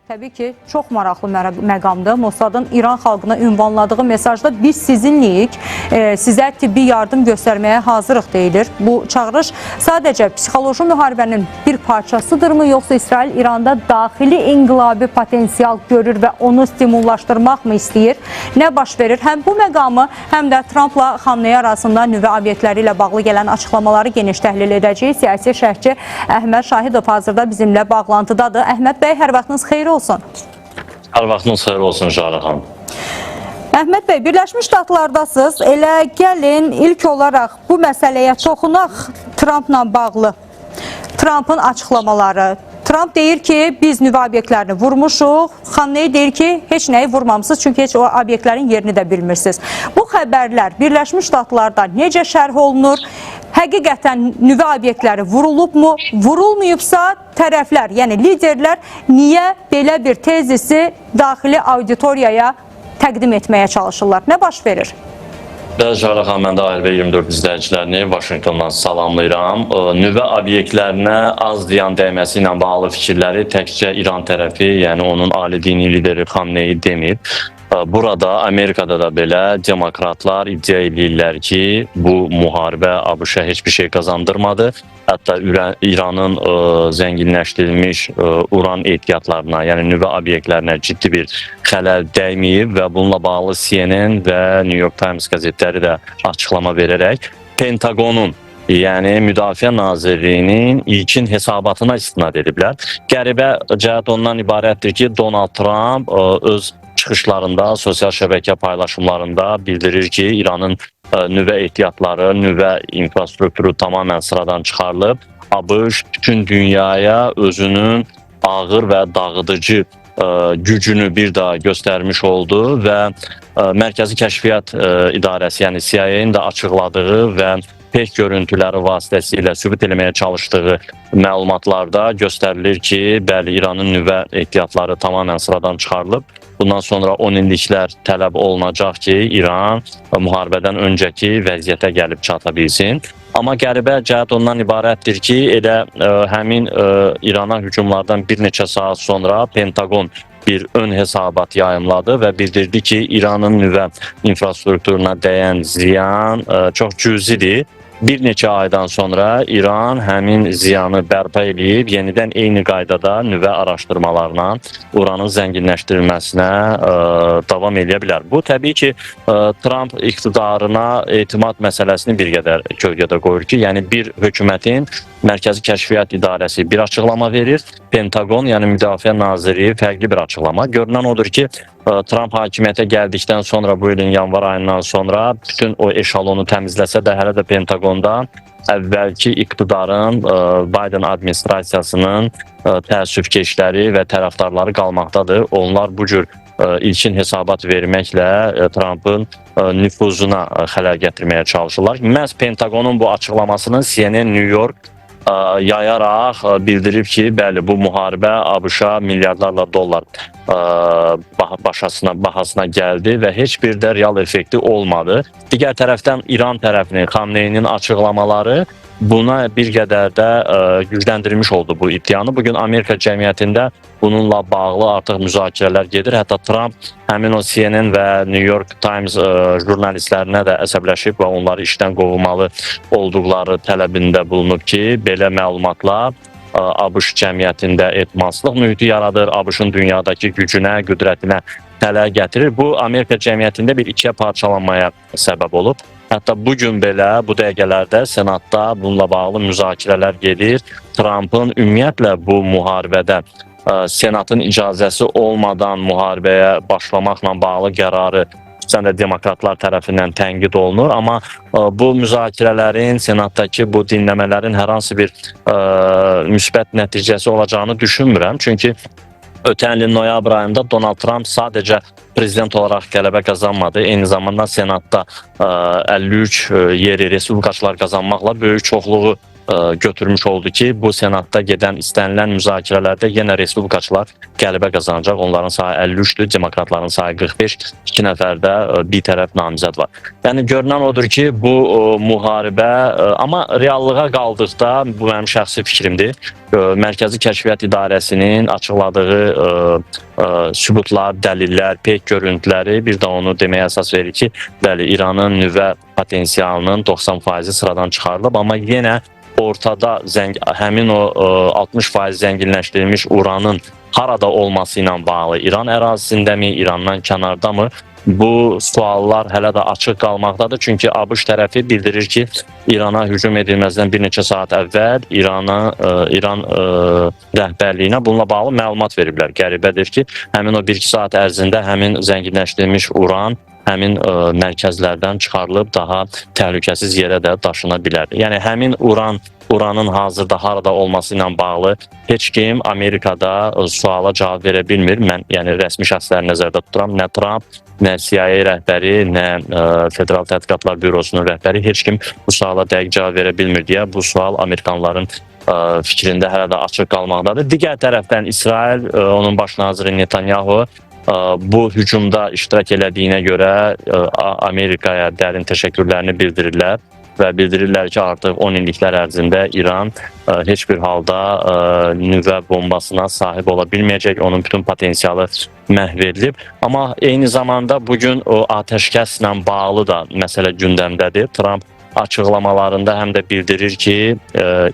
Təbii ki, çox maraqlı məqamdır. Mossadın İran xalqına ünvanladığı mesajda biz sizinliyik, sizə tibbi yardım göstərməyə hazırıq deyilir. Bu çağırış sadəcə psixoloji müharibənin bir parçasıdırmı, yoxsa İsrail İranda daxili inqilabi potensial görür və onu stimullaşdırmaq mı istəyir? Nə baş verir? Həm bu məqamı, həm də Trumpla Xamneyi arasında nüvə obyektləri ilə bağlı gələn açıqlamaları geniş təhlil edəcəyik. Siyasi şərhçi Əhməd Şahidov hazırda bizimlə bağlantıdadır. Əhməd bəy, hər vaxtınız xeyir olsun. Hər vaxtınız xeyir olsun Jara xanım. Əhməd bəy, Birləşmiş Ştatlardasınız. Elə gəlin ilk olaraq bu məsələyə toxunaq Trumpla bağlı. Trumpın açıqlamaları. Trump deyir ki, biz nüvə obyektlərini vurmuşuq. Xamneyi deyir ki, heç nəyi vurmamısınız, çünki heç o obyektlərin yerini də bilmirsiniz. Bu xəbərlər Birləşmiş Ştatlarda necə şərh olunur? Həqiqətən nüvə obyektləri vurulubmu? Vurulmayıbsa tərəflər, yəni liderlər niyə belə bir tezisi daxili auditoriyaya təqdim etməyə çalışırlar? Nə baş verir? Jara xanım, mən də ARV24 izləyicilərini Vaşinqtondan salamlayıram. Nüvə obyektlərinə az ziyan dəyməsi ilə bağlı fikirləri təkcə İran tərəfi, yəni onun ali dini lideri Xamneyi demir. Burada, Amerikada da belə demokratlar iddia edirlər ki, bu müharibə ABŞ-ə heç bir şey qazandırmadı. Hətta İranın zənginləşdirilmiş uran ehtiyatlarına, yəni nüvə obyektlərinə ciddi bir xələl dəyməyib və bununla bağlı CNN və New York Times qəzetləri də açıqlama verərək Pentagonun, yəni Müdafiə Nazirliyinin ilkin hesabatına istinad ediblər. Qəribə cəhət ondan ibarətdir ki, Donald Trump öz çıxışlarında, sosial şəbəkə paylaşımlarında bildirir ki, İranın nüvə ehtiyatları, nüvə infrastrukturu tamamən sıradan çıxarılıb. ABŞ bütün dünyaya özünün ağır və dağıdıcı gücünü bir daha göstərmiş oldu və Mərkəzi Kəşfiyyat İdarəsi, yəni CIA-nin də açıqladığı və pek görüntüləri vasitəsilə sübut eləməyə çalışdığı məlumatlarda göstərilir ki, bəli, İranın nüvə ehtiyatları tamamən sıradan çıxarılıb. Bundan sonra 10 illiklər tələb olunacaq ki, İran müharibədən öncəki vəziyyətə gəlib çata bilsin. Amma qəribə cəhət ondan ibarətdir ki, elə həmin İrana hücumlardan bir neçə saat sonra Pentagon bir ön hesabat yayımladı və bildirdi ki, İranın nüvə infrastrukturuna dəyən ziyan çox cüzidir. Bir neçə aydan sonra İran həmin ziyanı bərpa edib, yenidən eyni qaydada nüvə araşdırmalarına, uranın zənginləşdirilməsinə davam edə bilər. Bu, təbii ki, Trump iqtidarına etimad məsələsini bir qədər kölgədə qoyur ki, yəni bir hökumətin Mərkəzi Kəşfiyyat İdarəsi bir açıqlama verir, Pentagon, yəni Müdafiə Naziri fərqli bir açıqlama. Görünən odur ki, Trump hakimiyyətə gəldikdən sonra, bu ilin yanvar ayından sonra bütün o eşalonu təmizləsə də hələ də Pentagonda əvvəlki iqtidarın, Biden administrasiyasının təəssüfkeşləri və tərəfdarları qalmaqdadır. Onlar bu cür ilkin hesabat verməklə Trump'ın nüfuzuna xələl gətirməyə çalışırlar. Məhz Pentagonun bu açıqlamasını CNN New York yayaraq bildirib ki, bəli, bu müharibə ABŞ-a milyardlarla dollar bahasına gəldi və heç bir də real effekti olmadı. Digər tərəfdən İran tərəfinin, Xamneyinin açıqlamaları buna bir qədər də gücləndirilmiş oldu bu iddianı. Bugün Amerika cəmiyyətində bununla bağlı artıq müzakirələr gedir. Hətta Trump həmin o CNN və New York Times jurnalistlərinə də əsəbləşib və onları işdən qovulmalı olduqları tələbində bulunub ki, belə məlumatlar ABŞ cəmiyyətində etimadsızlıq mühiti yaradır, ABŞ-ın dünyadakı gücünə, qüdrətinə tələ gətirir. Bu, Amerika cəmiyyətində bir ikiyə parçalanmaya səbəb olub. Hətta bugün belə, bu dəqiqələrdə Senatda bununla bağlı müzakirələr gedir. Trump'ın ümumiyyətlə bu müharibədə Senatın icazəsi olmadan müharibəyə başlamaqla bağlı qərarı xüsusən də demokratlar tərəfindən tənqid olunur. Amma bu müzakirələrin, Senatdakı bu dinləmələrin hər hansı bir müsbət nəticəsi olacağını düşünmürəm. Çünki ötən ilin noyabr ayında Donald Trump sadəcə prezident olaraq qələbə qazanmadı. Eyni zamanda Senatda 53 yeri respublikaçılar qazanmaqla böyük çoxluğu götürmüş oldu ki, bu Senatda gedən istənilən müzakirələrdə yenə respublikaçılar qələbə qazanacaq. Onların sayı 53-dür, demokratların sayı 45, 2 nəfərdə bir tərəf namizəd var. Yəni görünən odur ki, bu müharibə, amma reallığa qaldıqda, bu mənim şəxsi fikrimdir, Mərkəzi Kəşfiyyat İdarəsinin açıqladığı sübutlar, dəlillər, peyk görüntüləri bir də onu deməyə əsas verir ki, bəli, İranın nüvə potensialının 90%-i sıradan çıxarılıb, amma yenə ortada həmin o 60% zənginləşdirilmiş uranın harada olması ilə bağlı, İran ərazisindəmi, İrandan kənardamı, bu suallar hələ də açıq qalmaqdadır. Çünki ABŞ tərəfi bildirir ki, İrana hücum edilməzdən bir neçə saat əvvəl İran rəhbərliyinə bununla bağlı məlumat veriblər. Qəribədir ki, həmin o 1-2 saat ərzində həmin zənginləşdirilmiş uran həmin mərkəzlərdən çıxarılıb daha təhlükəsiz yerə də daşına bilər. Yəni həmin uranın hazırda harada olması ilə bağlı heç kim Amerikada suala cavab verə bilmir. Mən yəni rəsmi şəxsləri nəzərdə tuturam. Nə Trump, nə CIA rəhbəri, nə Federal Tədqiqatlar Bürosunun rəhbəri heç kim bu suala dəqiq cavab verə bilmir deyə bu sual Amerikanların fikrində hələ də açıq qalmaqdadır. Digər tərəfdən İsrail, onun baş naziri Netanyahu bu hücumda iştirak elədiyinə görə Amerikaya dərin təşəkkürlərini bildirirlər və bildirirlər ki, artıq 10 illiklər ərzində İran heç bir halda nüvə bombasına sahib ola bilməyəcək, onun bütün potensialı məhv edilib. Amma eyni zamanda bugün o atəşkəslə bağlı da məsələ gündəmdədir. Trump açıqlamalarında həm də bildirir ki,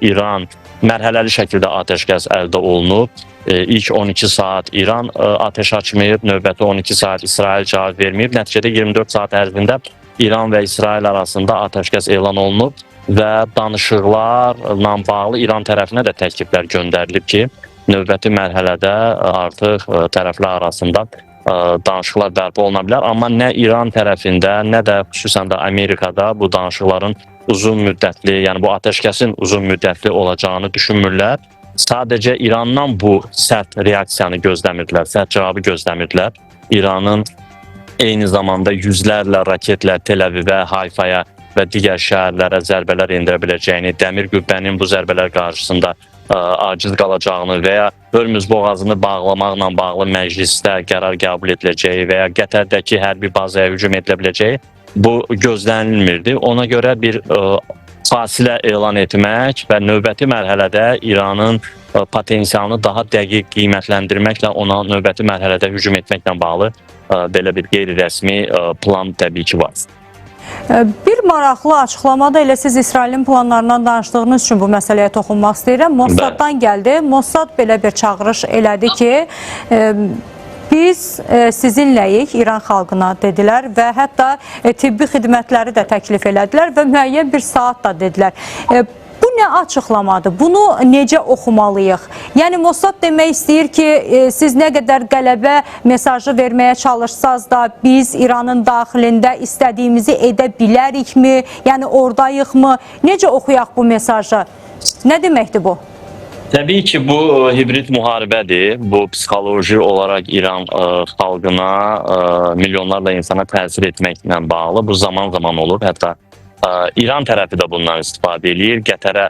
İran mərhələli şəkildə atəşkəs əldə olunub. İlk 12 saat İran ateş açmayıb, növbəti 12 saat İsrail cavab verməyib. Nəticədə 24 saat ərzində İran və İsrail arasında atəşkəs elan olunub və danışıqlarla bağlı İran tərəfinə də təkliflər göndərilib ki, növbəti mərhələdə artıq tərəflər arasında danışıqlar bərpa oluna bilər. Amma nə İran tərəfində, nə də xüsusən də Amerikada bu danışıqların uzun müddətli, yəni bu atəşkəsin uzun müddətli olacağını düşünmürlər. Sadəcə İrandan bu sərt reaksiyanı gözləmirdilər, sərt cavabı gözləmirdilər. İranın eyni zamanda yüzlərlə raketlə Tel-Əvivə, Hayfaya və digər şəhərlərə zərbələr endirə biləcəyini, Dəmir Qübbənin bu zərbələr qarşısında aciz qalacağını və ya Hörmüz boğazını bağlamaqla bağlı məclisdə qərar qəbul ediləcəyi və ya Qətərdəki hərbi bazaya hücum edilə biləcəyi bu gözlənilmirdi. Ona görə bir fasilə elan etmək və növbəti mərhələdə İranın potensialını daha dəqiq qiymətləndirməklə ona növbəti mərhələdə hücum etməklə bağlı belə bir qeyri-rəsmi plan təbii ki var. Bir maraqlı açıqlamada elə siz İsrailin planlarından danışdığınız üçün bu məsələyə toxunmaq istəyirəm. Mossaddan gəldi. Mossad belə bir çağırış elədi ki, biz sizinləyik İran xalqına dedilər və hətta tibbi xidmətləri də təklif elədilər və müəyyən bir saat da dedilər. Bu nə açıqlamadır? Bunu necə oxumalıyıq? Yəni Mossad demək istəyir ki, siz nə qədər qələbə mesajı verməyə çalışsaz da biz İranın daxilində istədiyimizi edə bilərikmi? Yəni oradayıqmı? Necə oxuyaq bu mesajı? Nə deməkdir bu? Təbii ki, bu hibrid müharibədir. Bu psixoloji olaraq İran xalqına, milyonlarla insana təsir etməklə bağlı. Bu zaman olur. Hətta İran tərəfi də bundan istifadə edir. Qətərə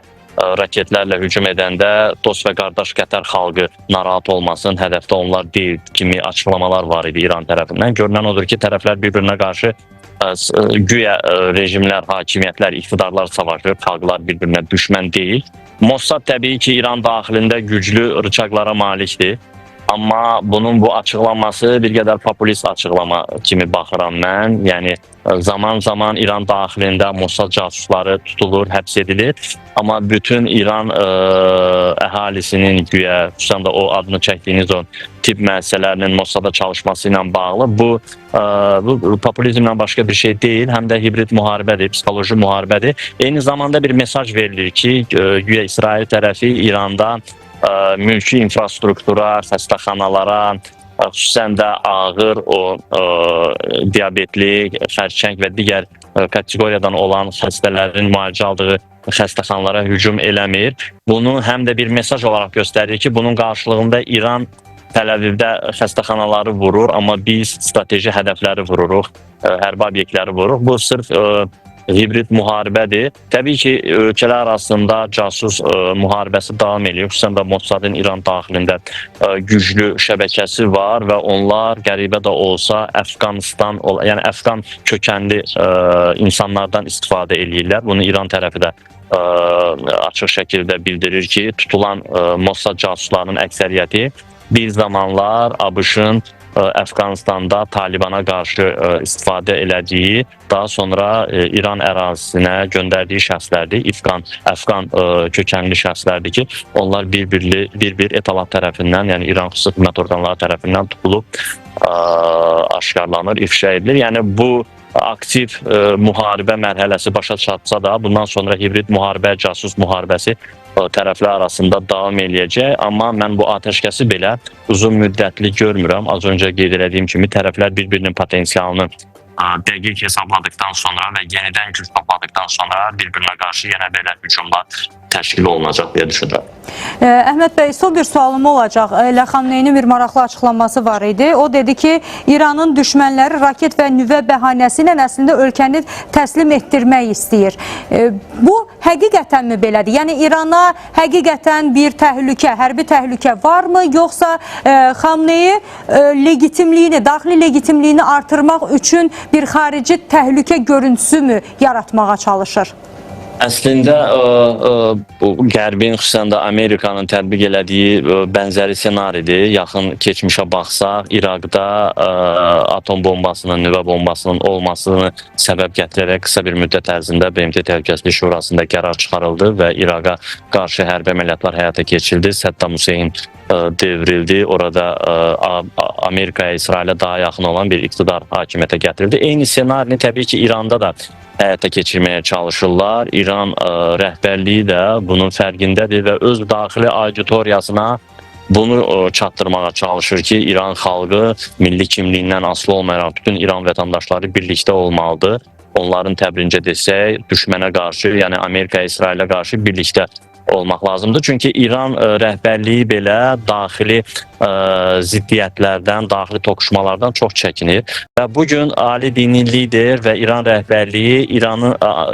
raketlərlə hücum edəndə dost və qardaş Qətər xalqı narahat olmasın, hədəfdə onlar deyil kimi açıqlamalar var idi İran tərəfindən. Görünən odur ki, tərəflər bir-birinə qarşı güya rejimlər, hakimiyyətlər, iqtidarlar savaşır, xalqlar bir-birinə düşmən deyil. Mossad təbii ki, İran daxilində güclü rıçaqlara malikdir. Amma bunun bu açıqlaması bir qədər populist açıqlama kimi baxıram mən. Yəni zaman İran daxilində Mossad casusları tutulur, həbs edilir. Amma bütün İran əhalisinin güya, xüsusən də o adını çəkdiyiniz o tibb müəssisələrinin Mossada çalışması ilə bağlı bu populizmlə başqa bir şey deyil. Həm də hibrid müharibədir, psixoloji müharibədir. Eyni zamanda bir mesaj verilir ki, güya İsrail tərəfi İranda mülki infrastruktura, xəstəxanalara, xüsusən də ağır diabetli, xərçəng və digər kateqoriyadan olan xəstələrin müalicə aldığı xəstəxanalara hücum eləmir. Bunu həm də bir mesaj olaraq göstərir ki, bunun qarşılığında İran Tel-Əvivdə xəstəxanaları vurur, amma biz strateji hədəfləri vururuq, hərbi obyektləri vururuq. Bu sırf hibrid müharibədir. Təbii ki, ölkələr arasında casus müharibəsi davam edir. Xüsusən də Mossadın İran daxilində güclü şəbəkəsi var və onlar qəribə də olsa yəni Əfqan kökənli insanlardan istifadə edirlər. Bunu İran tərəfi də açıq şəkildə bildirir ki, tutulan Mossad casuslarının əksəriyyəti bir zamanlar ABŞ-ın Əfqanistanda Talibana qarşı istifadə elədiyi, daha sonra İran ərazisinə göndərdiyi şəxslərdir. Əfqan kökənli şəxslərdir ki, onlar bir-bir etalaq tərəfindən, yəni İran xüsusi xidmət orqanları tərəfindən tutulub aşkarlanır, ifşa edilir. Yəni bu aktiv müharibə mərhələsi başa çatsa da, bundan sonra hibrid müharibə, casus müharibəsi tərəflər arasında davam eləyəcək. Amma mən bu atəşkəsi belə uzun müddətli görmürəm. Az öncə qeyd etdiyim kimi tərəflər bir-birinin potensialını dəqiq hesabladıktan sonra və yenidən güc topladıktan sonra bir-birinə qarşı yenə belə hücumlar təşkil olunacaq deyə düşünürəm. Əhməd bəy, son bir sualım olacaq. Xamneyinin bir maraqlı açıqlaması var idi. O dedi ki, İranın düşmənləri raket və nüvə bəhanəsi ilə əslində ölkəni təslim etdirmək istəyir. Bu həqiqətənmi belədir? Yəni İrana həqiqətən bir təhlükə, hərbi təhlükə varmı, yoxsa Xamneyi legitimliyini, daxili legitimliyini artırmaq üçün bir xarici təhlükə görüntüsü mü yaratmağa çalışır? Əslində bu Qərbin, xüsusən də Amerikanın tətbiq elədiyi bənzəri senaridir. Yaxın keçmişə baxsaq, İraqda atom bombasının, nüvə bombasının olmasını səbəb gətirərək qısa bir müddət ərzində BMT Təhlükəsizlik Şurasında qərar çıxarıldı və İraqa qarşı hərbi əməliyyatlar həyata keçirildi. Saddam Hüseyn devrildi. Orada Amerikaya, İsrailə daha yaxın olan bir iqtidar hakimiyyətə gətirildi. Eyni senarini təbii ki, İranda da həyata keçirməyə çalışırlar. İran rəhbərliyi də bunun fərqindədir və öz daxili auditoriyasına bunu çatdırmağa çalışır ki, İran xalqı milli kimliyindən asılı olmayaraq bütün İran vətəndaşları birlikdə olmalıdır. Onların təbrincə desək, düşmənə qarşı, yəni Amerikaya, İsrailə qarşı birlikdə olmaq lazımdır. Çünki İran rəhbərliyi belə daxili ziddiyyətlərdən, daxili toqquşmalardan çox çəkinir. Və bugün ali dini lider və İran rəhbərliyi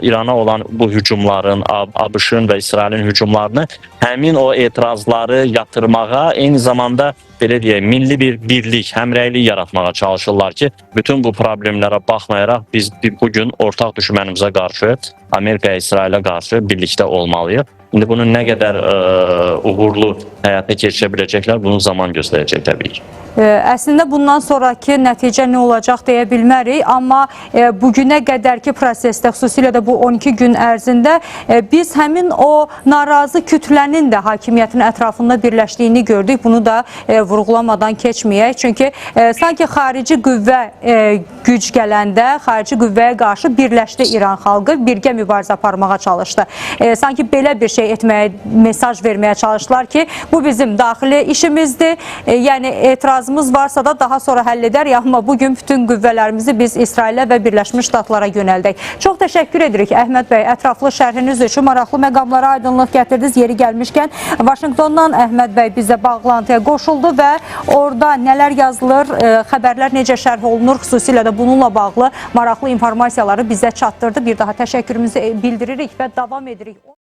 İrana olan bu hücumların, ABŞ-ın və İsrailin hücumlarını həmin o etirazları yatırmağa, eyni zamanda belə deyək, milli bir birlik, həmrəylik yaratmağa çalışırlar ki, bütün bu problemlərə baxmayaraq biz bugün ortaq düşmənimizə qarşı, Amerikaya, İsrailə qarşı birlikdə olmalıyıq. İndi bunun nə qədər uğurlu həyata keçirə biləcəklər, bunu zaman göstərəcək təbii ki. Əslində bundan sonraki nəticə nə olacaq deyə bilmərik, amma bugünə qədərki prosesdə, xüsusilə də bu 12 gün ərzində biz həmin o narazı kütlənin də hakimiyyətin ətrafında birləşdiyini gördük. Bunu da vurğulamadan keçməyək. Çünki sanki xarici qüvvə güc gələndə xarici qüvvəyə qarşı birləşdi İran xalqı, birgə mübarizə aparmağa çalışdı. Sanki belə bir şey etməyə, mesaj verməyə çalışdılar ki, bu bizim daxili işimizdir. Yəni etirazımız varsa da daha sonra həll edərik, amma bugün bütün qüvvələrimizi biz İsrailə və Birləşmiş Ştatlara yönəldək. Çox təşəkkür edirik Əhməd bəy, ətraflı şərhiniz üçün maraqlı məqamlara aydınlıq gətirdiniz. Yeri gəlmişkən Vaşinqtondan Əhməd bəy bizə bağlantıya qoşuldu və orada nələr yazılır, xəbərlər necə şərh olunur, xüsusilə də bununla bağlı maraqlı informasiyaları bizə çatdırdı. Bir daha təşəkkürümüzü bildiririk və davam edirik.